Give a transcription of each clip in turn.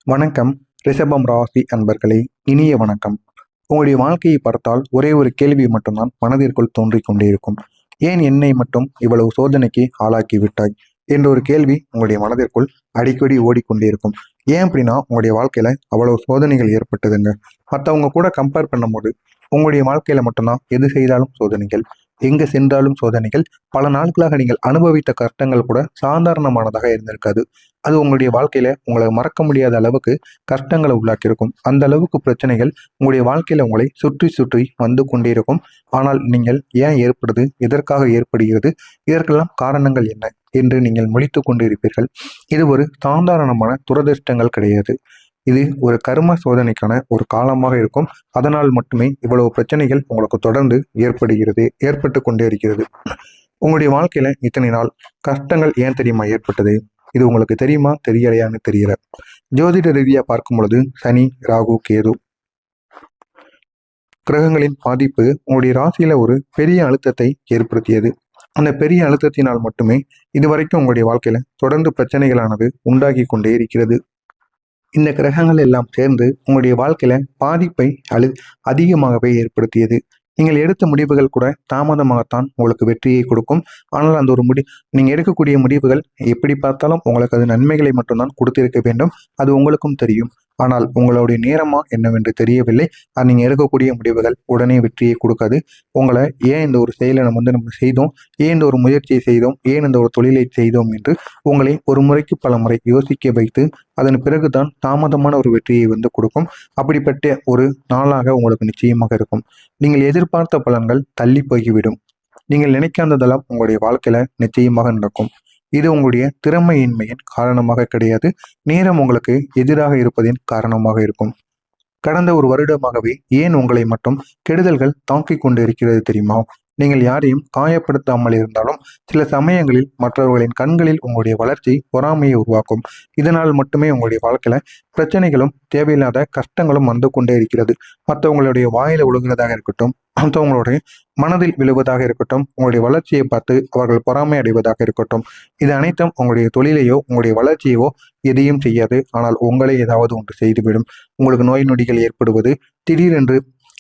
வணக்கம். ரிஷபம் ராசி அன்பர்களே, இனிய வணக்கம். உங்களுடைய வாழ்க்கையை பார்த்தால் ஒரே ஒரு கேள்வி மட்டும்தான் மனதிற்குள் தோன்றிக் கொண்டே இருக்கும். ஏன் என்னை மட்டும் இவ்வளவு சோதனைக்கு ஆளாக்கி விட்டாய் என்ற ஒரு கேள்வி உங்களுடைய மனதிற்குள் அடிக்கடி ஓடிக்கொண்டே இருக்கும். ஏன் அப்படின்னா உங்களுடைய வாழ்க்கையில அவ்வளவு சோதனைகள் ஏற்பட்டதுங்க. மற்றவங்க கூட கம்பேர் பண்ணும்போது உங்களுடைய வாழ்க்கையில மட்டும்தான் எது செய்தாலும் சோதனைகள், எங்க சென்றாலும் சோதனைகள். பல நாட்களாக நீங்கள் அனுபவித்த கஷ்டங்கள் கூட சாதாரணமானதாக இருந்திருக்காது. அது உங்களுடைய வாழ்க்கையில உங்களை மறக்க முடியாத அளவுக்கு கஷ்டங்களை உள்ளாக்கியிருக்கும். அந்த அளவுக்கு பிரச்சனைகள் உங்களுடைய வாழ்க்கையில உங்களை சுற்றி சுற்றி வந்து கொண்டே இருக்கும். ஆனால் நீங்கள் ஏன் ஏற்படுது, எதற்காக ஏற்படுகிறது, இதற்கெல்லாம் காரணங்கள் என்ன என்று நீங்கள் முழித்துக் கொண்டிருப்பீர்கள். இது ஒரு சாதாரணமான துரதிர்ஷ்டங்கள் கிடையாது. இது ஒரு கர்ம சோதனைக்கான ஒரு காலமாக இருக்கும். அதனால் மட்டுமே இவ்வளவு பிரச்சனைகள் உங்களுக்கு தொடர்ந்து ஏற்பட்டு கொண்டே இருக்கிறது. உங்களுடைய வாழ்க்கையில இத்தனை நாள் கஷ்டங்கள் ஏன் தெரியுமா ஏற்பட்டது? இது உங்களுக்கு தெரியுமா தெரியலையான்னு தெரியல. ஜோதிட ரீதியா பார்க்கும் பொழுது சனி, ராகு, கேது கிரகங்களின் பாதிப்பு உங்களுடைய ராசியில ஒரு பெரிய அழுத்தத்தை ஏற்படுத்தியது. அந்த பெரிய அழுத்தத்தினால் மட்டுமே இதுவரைக்கும் உங்களுடைய வாழ்க்கையில தொடர்ந்து பிரச்சனைகளானது உண்டாகி கொண்டே இருக்கிறது. இந்த கிரகங்கள் எல்லாம் சேர்ந்து உங்களுடைய வாழ்க்கையில பாதிப்பை அதிகமாகவே ஏற்படுத்தியது. நீங்கள் எடுத்த முடிவுகள் கூட தாமதமாகத்தான் உங்களுக்கு வெற்றியை கொடுக்கும். ஆனால் அந்த ஒரு நீங்க எடுக்கக்கூடிய முடிவுகள் எப்படி பார்த்தாலும் உங்களுக்கு அது நன்மைகளை மட்டும்தான் கொடுத்திருக்க வேண்டும். அது உங்களுக்கும் தெரியும். ஆனால் உங்களுடைய நேரமா என்னவென்று தெரியவில்லை. அது நீங்க எடுக்கக்கூடிய முடிவுகள் உடனே வெற்றியை கொடுக்காது. உங்களை ஏன் இந்த ஒரு செயலை நம்ம செய்தோம், ஏன் இந்த ஒரு முயற்சியை செய்தோம், ஏன் இந்த ஒரு தொழிலை செய்தோம் என்று உங்களை ஒரு முறைக்கு பல முறை யோசிக்க வைத்து அதன் பிறகுதான் தாமதமான ஒரு வெற்றியை கொடுக்கும். அப்படிப்பட்ட ஒரு நாளாக உங்களுக்கு நிச்சயமாக இருக்கும். நீங்கள் எதிர்பார்த்த பலன்கள் தள்ளி போய்விடும். நீங்கள் நினைக்காததெல்லாம் உங்களுடைய வாழ்க்கையில நிச்சயமாக நடக்கும். இது உங்களுடைய திறமையின்மையின் காரணமாக கிடையாது. நேரம் உங்களுக்கு எதிராக இருப்பதின் காரணமாக இருக்கும். கடந்த ஒரு வருடமாகவே ஏன் உங்களை மட்டும் கெடுதல்கள் தாக்கிக் கொண்டு இருக்கிறது தெரியுமா? நீங்கள் யாரையும் காயப்படுத்தாமல் இருந்தாலும் சில சமயங்களில் மற்றவர்களின் கண்களில் உங்களுடைய வளர்ச்சி பொறாமையை உருவாக்கும். இதனால் மட்டுமே உங்களுடைய வாழ்க்கையில பிரச்சனைகளும் தேவையில்லாத கஷ்டங்களும் வந்து கொண்டே இருக்கிறது. மற்றவங்களுடைய வாயில விழுகிறதாக இருக்கட்டும், மற்றவங்களுடைய மனதில் விழுவதாக இருக்கட்டும், உங்களுடைய வளர்ச்சியை பார்த்து அவர்கள் பொறாமை அடைவதாக இருக்கட்டும், இது அனைத்தும் உங்களுடைய தொழிலையோ உங்களுடைய வளர்ச்சியோ எதையும் செய்யாது. ஆனால் உங்களை ஏதாவது ஒன்று செய்துவிடும். உங்களுக்கு நோய் நொடிகள் ஏற்படுவது, திடீரென்று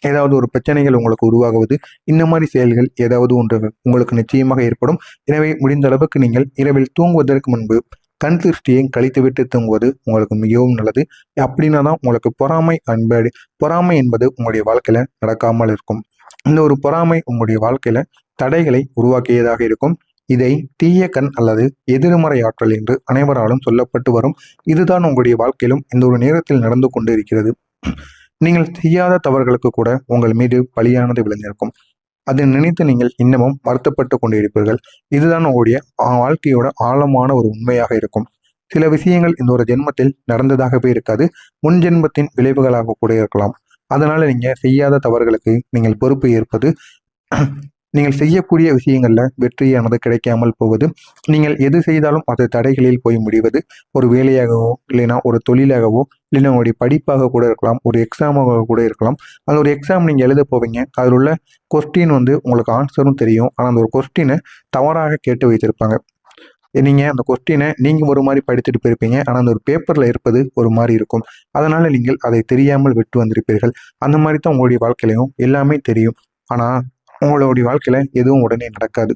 ஏதாவது ஒரு பிரச்சனைகள் உங்களுக்கு உருவாகுவது, இந்த மாதிரி செயல்கள் ஏதாவது ஒன்று உங்களுக்கு நிச்சயமாக ஏற்படும். எனவே முடிந்த அளவுக்கு நீங்கள் இரவில் தூங்குவதற்கு முன்பு கண் திருஷ்டியை கழித்துவிட்டு தூங்குவது உங்களுக்கு மிகவும் நல்லது. அப்படின்னா தான் உங்களுக்கு பொறாமை என்பது உங்களுடைய வாழ்க்கையில நடக்காமல் இருக்கும். இந்த ஒரு பொறாமை உங்களுடைய வாழ்க்கையில தடைகளை உருவாக்கியதாக இருக்கும். இதை தீய கண் அல்லது எதிர்மறை ஆற்றல் என்று அனைவராலும் சொல்லப்பட்டு வரும். இதுதான் உங்களுடைய வாழ்க்கையிலும் இந்த ஒரு நேரத்தில் நடந்து கொண்டு இருக்கிறது. நீங்கள் செய்யாத தவறுகளுக்கு கூட உங்கள் மீது பலியானது விளைந்திருக்கும். அதை நினைத்து நீங்கள் இன்னமும் வருத்தப்பட்டு கொண்டிருப்பீர்கள். இதுதான் உங்களுடைய வாழ்க்கையோட ஆழமான ஒரு உண்மையாக இருக்கும். சில விஷயங்கள் இந்த ஒரு ஜென்மத்தில் நடந்ததாகவே இருக்காது. முன் ஜென்மத்தின் விளைவுகளாக கூட இருக்கலாம். அதனால நீங்க செய்யாத தவறுகளுக்கு நீங்கள் பொறுப்பு ஏற்பது, நீங்கள் செய்யக்கூடிய விஷயங்கள்ல வெற்றியானது கிடைக்காமல் போவது, நீங்கள் எது செய்தாலும் அது தடைகளில் போய் முடிவது, ஒரு வேலையாகவோ இல்லைன்னா ஒரு தொழிலாகவோ இல்லைன்னா உங்களுடைய படிப்பாக கூட இருக்கலாம், ஒரு எக்ஸாமாக கூட இருக்கலாம். அந்த ஒரு எக்ஸாம் நீங்கள் எழுத போவீங்க. அதில் உள்ள கொஸ்டின் உங்களுக்கு ஆன்சரும் தெரியும். ஆனால் அந்த ஒரு கொஸ்டினை தவறாக கேட்டு வைத்திருப்பாங்க. நீங்கள் அந்த கொஸ்டினை நீங்கள் ஒரு மாதிரி படித்துட்டு போயிருப்பீங்க. ஆனால் அந்த ஒரு பேப்பரில் இருப்பது ஒரு மாதிரி இருக்கும். அதனால நீங்கள் அதை தெரியாமல் விட்டு வந்திருப்பீர்கள். அந்த மாதிரி தான் உங்களுடைய வாழ்க்கையிலையும் எல்லாமே தெரியும். ஆனால் உங்களுடைய வாழ்க்கையில எதுவும் உடனே நடக்காது.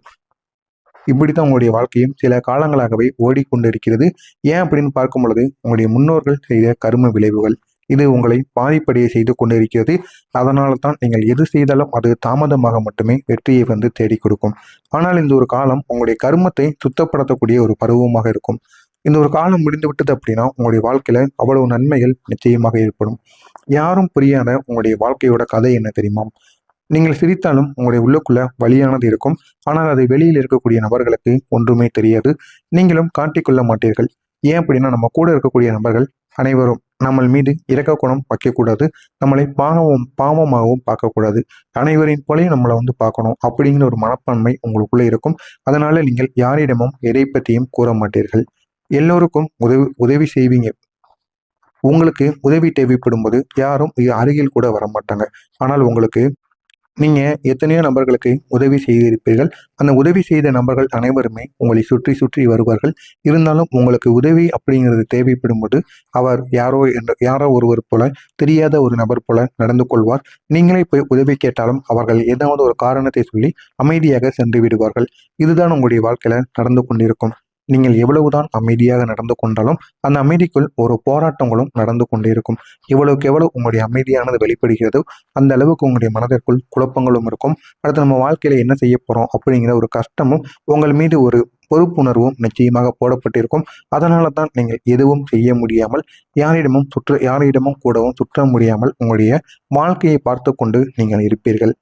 இப்படித்தான் உங்களுடைய வாழ்க்கையும் சில காலங்களாகவே ஓடிக்கொண்டிருக்கிறது. ஏன் அப்படின்னு பார்க்கும் பொழுது உங்களுடைய முன்னோர்கள் செய்த கர்ம விளைவுகள் இது உங்களை பாதிப்படைய செய்து கொண்டிருக்கிறது. அதனால தான் நீங்கள் எது செய்தாலும் அது தாமதமாக மட்டுமே வெற்றியை தேடி கொடுக்கும். ஆனால் இந்த ஒரு காலம் உங்களுடைய கர்மத்தை சுத்தப்படுத்தக்கூடிய ஒரு பருவமாக இருக்கும். இந்த ஒரு காலம் முடிந்து விட்டது அப்படின்னா உங்களுடைய வாழ்க்கையில அவ்வளவு நன்மைகள் நிச்சயமாக ஏற்படும். யாரும் புரியாத உங்களுடைய வாழ்க்கையோட கதை என்ன தெரியுமா? நீங்கள் சிரித்தாலும் உங்களுடைய உள்ளுக்குள்ள வலியானது இருக்கும். ஆனால் அதை வெளியில் இருக்கக்கூடிய நபர்களுக்கு ஒன்றுமே தெரியாது. நீங்களும் காட்டிக்கொள்ள மாட்டீர்கள். ஏன் அப்படின்னா நம்ம கூட இருக்கக்கூடிய நபர்கள் அனைவரும் நம்ம மீது இரக்க குணம் வைக்கக்கூடாது. நம்மளை பாவமாகவும் பார்க்கக்கூடாது. அனைவரின் போலையும் நம்மளை பார்க்கணும் அப்படிங்கிற ஒரு மனப்பான்மை உங்களுக்குள்ள இருக்கும். அதனால நீங்கள் யாரிடமும் எதை பற்றியும் கூற மாட்டீர்கள். எல்லோருக்கும் உதவி செய்வீங்க. உங்களுக்கு உதவி தேவைப்படும் போது யாரும் அருகில் கூட வர மாட்டாங்க. ஆனால் உங்களுக்கு நீங்கள் எத்தனையோ நபர்களுக்கு உதவி செய்திருப்பீர்கள். அந்த உதவி செய்த நபர்கள் அனைவருமே உங்களை சுற்றி சுற்றி வருவார்கள். இருந்தாலும் உங்களுக்கு உதவி அப்படிங்கிறது தேவைப்படும்போது அவர் யாரோ ஒருவர் போல, தெரியாத ஒரு நபர் போல நடந்து கொள்வார். நீங்களே போய் உதவி கேட்டாலும் அவர்கள் ஏதாவது ஒரு காரணத்தை சொல்லி அமைதியாக சென்று விடுவார்கள். இதுதான் உங்களுடைய வாழ்க்கையில நடந்து கொண்டிருக்கும். நீங்கள் எவ்வளவுதான் அமைதியாக நடந்து கொண்டாலும் அந்த அமைதிக்குள் ஒரு போராட்டங்களும் நடந்து கொண்டே இருக்கும். எவ்வளவுக்கு எவ்வளவு உங்களுடைய அமைதியானது வெளிப்படுகிறதோ அந்த அளவுக்கு உங்களுடைய மனதிற்குள் குழப்பங்களும் இருக்கும். அடுத்து நம்ம வாழ்க்கையில என்ன செய்ய போறோம் அப்படிங்கிற ஒரு கஷ்டமும் உங்கள் மீது ஒரு பொறுப்புணர்வும் நிச்சயமாக போடப்பட்டிருக்கும். அதனால தான் நீங்கள் எதுவும் செய்ய முடியாமல் யாரிடமும் கூடவும் சுற்ற முடியாமல் உங்களுடைய வாழ்க்கையை பார்த்து கொண்டு நீங்கள் இருப்பீர்கள்.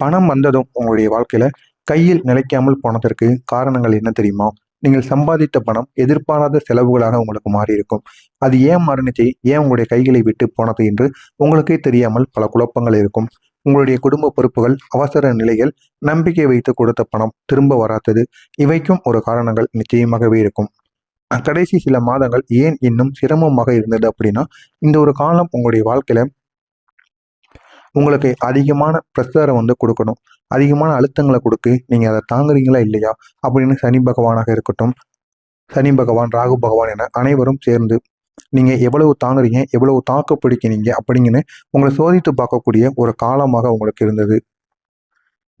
பணம் வந்ததும் உங்களுடைய வாழ்க்கையில கையில் நிலைக்காமல் போனதற்கு காரணங்கள் என்ன தெரியுமா? நீங்கள் சம்பாதித்த பணம் எதிர்பாராத செலவுகளாக உங்களுக்கு மாறி இருக்கும். அது ஏன் மாறினுச்சு, ஏன் உங்களுடைய கைகளை விட்டு போனது என்று உங்களுக்கே தெரியாமல் பல குழப்பங்கள் இருக்கும். உங்களுடைய குடும்ப பொறுப்புகள், அவசர நிலைகள், நம்பிக்கை வைத்து கொடுத்த பணம் திரும்ப வராதது, இவைக்கும் ஒரு காரணங்கள் நிச்சயமாகவே இருக்கும். கடைசி சில மாதங்கள் ஏன் இன்னும் சிரமமாக இருந்தது அப்படின்னா, இந்த ஒரு காலம் உங்களுடைய வாழ்க்கையில உங்களுக்கு அதிகமான ப்ரெஷரை கொடுக்கணும். அதிகமான அழுத்தங்களை கொடுத்து நீங்கள் அதை தாங்குறீங்களா இல்லையா அப்படின்னு சனி பகவானாக இருக்கட்டும், சனி பகவான், ராகு பகவான் என அனைவரும் சேர்ந்து நீங்கள் எவ்வளவு தாங்குறீங்க, எவ்வளவு தாக்கு பிடிக்கிறீங்க அப்படிங்கன்னு உங்களை சோதித்து பார்க்கக்கூடிய ஒரு காலமாக உங்களுக்கு இருந்தது.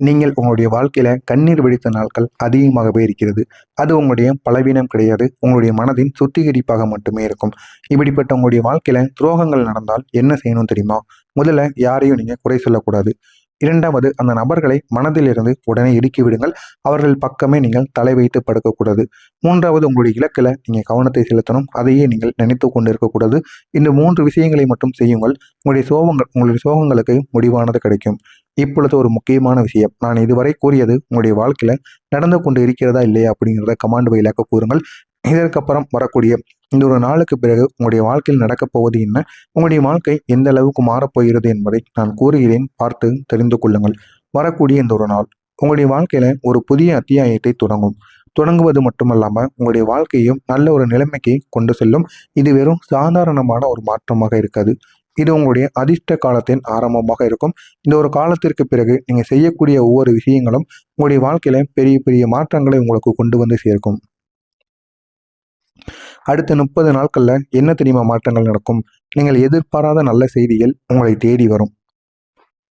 நீங்கள் உங்களுடைய வாழ்க்கையில கண்ணீர் வெடித்த நாட்கள் அதிகமாகவே இருக்கிறது. அது உங்களுடைய பலவீனம் கிடையாது, உங்களுடைய மனதின் சுத்திகரிப்பாக மட்டுமே இருக்கும். இப்படிப்பட்ட உங்களுடைய வாழ்க்கையில துரோகங்கள் நடந்தால் என்ன செய்யணும் தெரியுமா? முதல்ல யாரையும் நீங்க குறை சொல்லக்கூடாது. இரண்டாவது, அந்த நபர்களை மனதிலிருந்து உடனே இடுக்கி விடுங்கள். அவர்கள் பக்கமே நீங்கள் தலை வைத்து படுக்கக்கூடாது. மூன்றாவது, உங்களுடைய இலக்கில் நீங்கள் கவனத்தை செலுத்தணும். அதையே நீங்கள் நினைத்து கொண்டு இருக்கக்கூடாது. இந்த 3 விஷயங்களை மட்டும் செய்யுங்கள். உங்களுடைய சோகங்களுக்கு முடிவானது கிடைக்கும். இப்பொழுது ஒரு முக்கியமான விஷயம், நான் இதுவரை கூறியது உங்களுடைய வாழ்க்கையில நடந்து கொண்டு இருக்கிறதா இல்லையா அப்படிங்கிறத கமாண்ட் வழியாக கூறுங்கள். இதற்கப்புறம் வரக்கூடிய இந்த ஒரு நாளுக்கு பிறகு உங்களுடைய வாழ்க்கையில் நடக்கப் போவது என்ன, உங்களுடைய வாழ்க்கை எந்த அளவுக்கு மாறப்போகிறது என்பதை நான் கூறுகிறேன், பார்த்து தெரிந்து கொள்ளுங்கள். வரக்கூடிய இந்த ஒரு நாள் உங்களுடைய வாழ்க்கையில ஒரு புதிய அத்தியாயத்தை தொடங்குவது மட்டுமல்லாமல் உங்களுடைய வாழ்க்கையும் நல்ல ஒரு நிலைமைக்கு கொண்டு செல்லும். இது வெறும் சாதாரணமான ஒரு மாற்றமாக இருக்காது. இது உங்களுடைய அதிர்ஷ்ட காலத்தின் ஆரம்பமாக இருக்கும். இந்த ஒரு காலத்திற்கு பிறகு நீங்க செய்யக்கூடிய ஒவ்வொரு விஷயங்களும் உங்களுடைய வாழ்க்கையில பெரிய பெரிய மாற்றங்களை உங்களுக்கு கொண்டு வந்து சேர்க்கும். அடுத்த 30 நாட்கள்ல என்ன தெரியுமா மாற்றங்கள் நடக்கும்? நீங்கள் எதிர்பாராத நல்ல செய்திகள் உங்களை தேடி வரும்.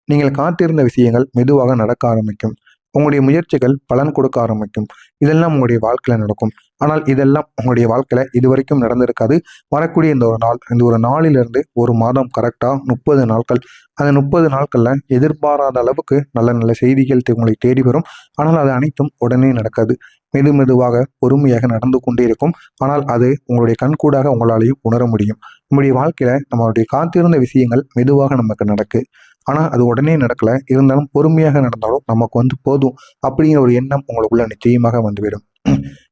நீங்கள் காத்திருந்த விஷயங்கள் மெதுவாக நடக்க ஆரம்பிக்கும். உங்களுடைய முயற்சிகள் பலன் கொடுக்க ஆரம்பிக்கும். இதெல்லாம் உங்களுடைய வாழ்க்கையில நடக்கும். ஆனால் இதெல்லாம் உங்களுடைய வாழ்க்கையில இதுவரைக்கும் நடந்திருக்காது. வரக்கூடிய இந்த ஒரு நாளிலிருந்து ஒரு மாதம் கரெக்டா 30 நாட்கள். அந்த 30 நாட்கள்ல எதிர்பாராத அளவுக்கு நல்ல நல்ல செய்திகள் உங்களை தேடி வரும். ஆனால் அது அனைத்தும் உடனே நடக்காது. மெதுவாக பொறுமையாக நடந்து கொண்டே இருக்கும். ஆனால் அது உங்களுடைய கண்கூடாக உங்களாலையும் உணர முடியும். நம்முடைய வாழ்க்கையில நம்மளுடைய காத்திருந்த விஷயங்கள் மெதுவாக நமக்கு நடக்கு. ஆனா அது உடனே நடக்கல. இருந்தாலும் பொறுமையாக நடந்தாலும் நமக்கு போதும் அப்படிங்கிற ஒரு எண்ணம் உங்களுக்குள்ள நிச்சயமாக வந்துவிடும்.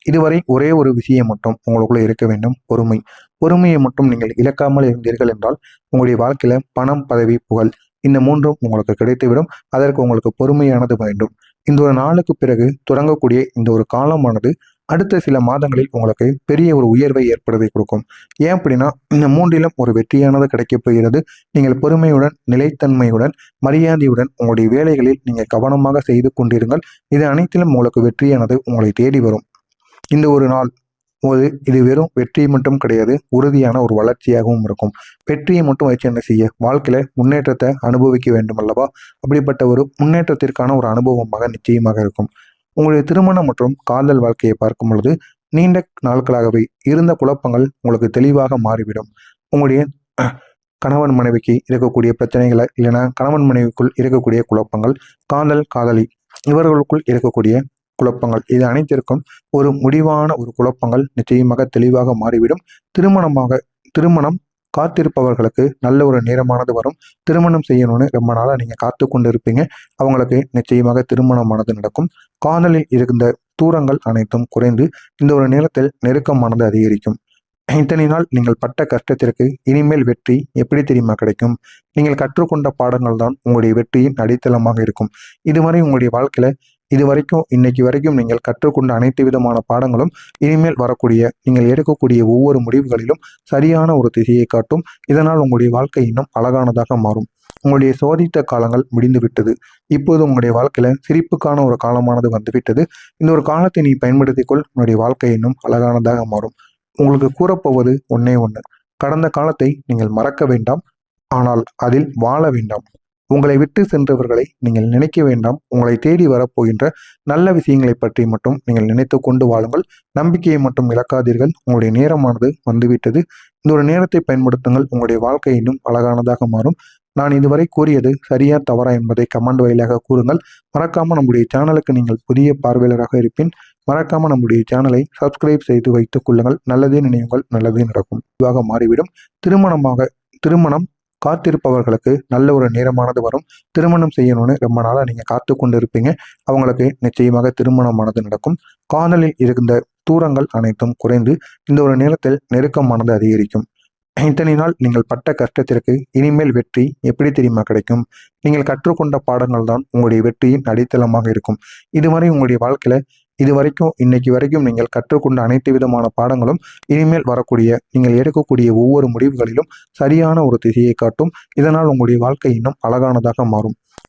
இதுவரை ஒரே ஒரு விஷயம் மட்டும் உங்களுக்குள்ள இருக்க வேண்டும், பொறுமை. பொறுமையை மட்டும் நீங்கள் இழக்காமல் இருந்தீர்கள் என்றால் உங்களுடைய வாழ்க்கையில பணம், பதவி, புகழ் இந்த 3ம் உங்களுக்கு கிடைத்துவிடும். அதற்கு உங்களுக்கு பொறுமையானது வேண்டும். இந்த ஒரு நாளுக்கு பிறகு தொடங்கக்கூடிய இந்த ஒரு காலமானது அடுத்த சில மாதங்களில் உங்களுக்கு பெரிய ஒரு உயர்வை ஏற்படுத்தி கொடுக்கும். ஏன் அப்படின்னா, இந்த 3லும் ஒரு வெற்றியானது கிடைக்கப் போகிறது. நீங்கள் பொறுமையுடன், நிலைத்தன்மையுடன், மரியாதையுடன் உங்களுடைய வேலைகளில் நீங்கள் கவனமாக செய்து கொண்டிருங்கள். இது அனைத்திலும் உங்களுக்கு வெற்றியானது உங்களை தேடி வரும். இந்த ஒரு நாள் இது வெறும் வெற்றி மட்டும் கிடையாது, உறுதியான ஒரு வளர்ச்சியாகவும் இருக்கும். வெற்றியை மட்டும் வச்சு என்ன செய்ய, வாழ்க்கையில முன்னேற்றத்தை அனுபவிக்க வேண்டும் அல்லவா? அப்படிப்பட்ட ஒரு முன்னேற்றத்திற்கான ஒரு அனுபவமாக நிச்சயமாக இருக்கும். உங்களுடைய திருமணம் மற்றும் காதல் வாழ்க்கையை பார்க்கும் பொழுது நீண்ட நாட்களாகவே இருந்த குழப்பங்கள் உங்களுக்கு தெளிவாக மாறிவிடும். உங்களுடைய கணவன் மனைவிக்கு இருக்கக்கூடிய பிரச்சனைகளை, இல்லைன்னா கணவன் மனைவிக்குள் இருக்கக்கூடிய குழப்பங்கள், காதலி இவர்களுக்குள் இருக்கக்கூடிய குழப்பங்கள், இது அனைத்திற்கும் ஒரு முடிவான ஒரு குழப்பங்கள் நிச்சயமாக தெளிவாக மாறிவிடும். திருமணம் காத்திருப்பவர்களுக்கு நல்ல ஒரு நேரமானது வரும். திருமணம் செய்யணும்னு ரொம்ப நாளாக நீங்கள் காத்து கொண்டு இருப்பீங்க. அவங்களுக்கு நிச்சயமாக திருமணமானது நடக்கும். காதலில் இருந்த தூரங்கள் அனைத்தும் குறைந்து இந்த ஒரு நேரத்தில் நெருக்கமானது அதிகரிக்கும். இத்தனை நாள் நீங்கள் பட்ட கஷ்டத்திற்கு இனிமேல் வெற்றி எப்படி தெரியுமா கிடைக்கும்? நீங்கள் கற்றுக்கொண்ட பாடங்கள் தான் உங்களுடைய வெற்றியின் அடித்தளமாக இருக்கும். இதுவரை உங்களுடைய வாழ்க்கையில இன்னைக்கு வரைக்கும் நீங்கள் கற்றுக்கொண்ட அனைத்து விதமான பாடங்களும் இனிமேல் வரக்கூடிய நீங்கள் எடுக்கக்கூடிய ஒவ்வொரு முடிவுகளிலும் சரியான ஒரு திசையை காட்டும். இதனால் உங்களுடைய வாழ்க்கை இன்னும் அழகானதாக மாறும். உங்களுடைய சோதித்த காலங்கள் முடிந்து விட்டது. இப்போது உங்களுடைய வாழ்க்கையில சிரிப்புக்கான ஒரு காலமானது வந்துவிட்டது. இந்த ஒரு காலத்தை நீ பயன்படுத்திக்கொள். உன்னுடைய வாழ்க்கை இன்னும் அழகானதாக மாறும். உங்களுக்கு கூறப்போவது ஒன்னே ஒன்று. கடந்த காலத்தை நீங்கள் மறக்க வேண்டாம். ஆனால் அதில் வாழ வேண்டாம். உங்களை விட்டு சென்றவர்களை நீங்கள் நினைக்க வேண்டாம். உங்களை தேடி வரப்போகின்ற நல்ல விஷயங்களை பற்றி மட்டும் நீங்கள் நினைத்து கொண்டு வாழுங்கள். நம்பிக்கையை மட்டும் இழக்காதீர்கள். உங்களுடைய நேரமானது வந்துவிட்டது. இந்த ஒரு நேரத்தை பயன்படுத்துங்கள். உங்களுடைய வாழ்க்கை இன்னும் அழகானதாக மாறும். நான் இதுவரை கூறியது சரியா தவறா என்பதை கமெண்ட் வாயிலாக கூறுங்கள். மறக்காம நம்முடைய சேனலுக்கு நீங்கள் புதிய பார்வையாளராக இருப்பின் மறக்காம நம்முடைய சேனலை சப்ஸ்கிரைப் செய்து வைத்துக் கொள்ளுங்கள். நல்லதே நினைவுங்கள், நல்லதே நடக்கும். இதுவாக மாறிவிடும். திருமணம் காத்திருப்பவர்களுக்கு நல்ல ஒரு நேரமானது வரும். திருமணம் செய்யணும்னு ரொம்ப நாளாக நீங்கள் காத்து கொண்டு இருப்பீங்க. அவங்களுக்கு நிச்சயமாக திருமணமானது நடக்கும். காதலில் இருந்த தூரங்கள் அனைத்தும் குறைந்து இந்த ஒரு நேரத்தில் நெருக்கமானது அதிகரிக்கும். இத்தனை நாள் நீங்கள் பட்ட கஷ்டத்திற்கு இனிமேல் வெற்றி எப்படி தெரியுமா கிடைக்கும்? நீங்கள் கற்றுக்கொண்ட பாடங்கள் தான் உங்களுடைய வெற்றியின் அடித்தளமாக இருக்கும். இதுவரை உங்களுடைய வாழ்க்கையில இன்னைக்கு வரைக்கும் நீங்கள் கற்றுக்கொண்ட அனைத்து விதமான பாடங்களும் இனிமேல் வரக்கூடிய நீங்கள் எடுக்கக்கூடிய ஒவ்வொரு முடிவுகளிலும் சரியான ஒரு திசையை காட்டும். இதனால் உங்களுடைய வாழ்க்கை இன்னும் அழகானதாக மாறும்.